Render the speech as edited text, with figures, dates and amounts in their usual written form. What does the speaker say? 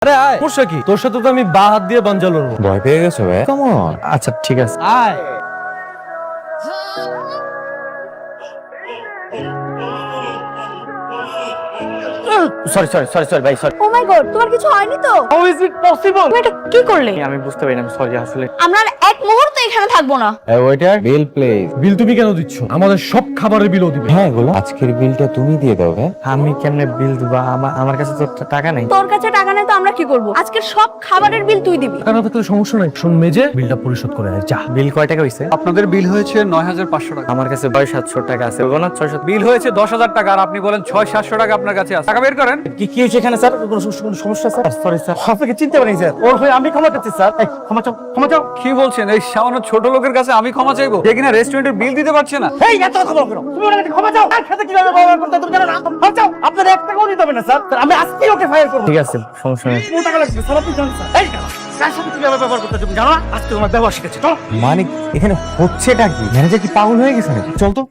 আরে আয়, সমস্যা কি? তোর সাথে তো আমি বা হাত দিয়ে বাঞ্জা লড়বো। ভয় পেয়ে গেছো ভাই? Come on. আচ্ছা ঠিক আছে, আয়। সরি ভাই, সরি। ও মাই গড, তোমার কিছু হয়নি তো? How is it possible? তুমি এটা কি করলে? আমি বুঝতে পারি না, সরি আসলে। আমরা আর এক মুহূর্ত এখানে থাকবো না। Waiter, bill please. বিল তুমি কেন দিচ্ছ? আমাদের সব খাবারের বিলও দিবে। হ্যাঁ এগুলো আজকের বিলটা তুমি দিয়ে দাও ভাই। আমি কেমনে বিল দিব? আমার কাছে তো টাকা নাই। তোর কাছে টাকা নেই তো আমরা কি করব? আজকের সব খাবারের বিল তুই দিবি। টাকা না থাকলে সমস্যা নাই, শোন মেজে বিলটা পরিশোধ করে আয়, যা। বিল কয় টাকা হইছে? আপনাদের বিল হয়েছে ৯৫০০ টাকা। আমার কাছে 700 টাকা আছে। বলো না 600। বিল হয়েছে ১০,০০০ টাকা আর আপনি বলেন ৬০০-৭০০ টাকা আপনার কাছে আছে। টাকা বের করেন। কি হয়েছে এখানে স্যার? কোনো সমস্যা স্যার? সরি স্যার, আপনাকে চিনতে পারিনি স্যার। ওর হয়ে আমি ক্ষমা চাচ্ছি স্যার। এই, ক্ষমা চাও। কি বলছেন? এই সামান্য ছোট লোকের কাছে আমি ক্ষমা চাইবো, যে কিনা রেস্টুরেন্টের বিল দিতে পারছে না? এই এত কথা বলো কেন? তুমি ওনার কাছে ক্ষমা চাও। তার সাথে কিভাবে ব্যবহার করতে হয় তুমি জানো না? ক্ষমা চাও। আপনার 1 টাকাও দিতে হবে না স্যার। স্যার, আমি আজকেই ওকে ফায়ার করব। ঠিক আছে, সমস্যা নেই। কত টাকা লাগবে স্যার? আপনি জানেন স্যার। এই কার সাথে কিভাবে ব্যবহার করতে হয় তুমি জানো না? আজকে তোমার ব্যবহার শিখেছি। চলো। মানে এখানে হচ্ছেটা কি? ম্যানেজার কি পাগল হয়ে গেছে নাকি? চল তো।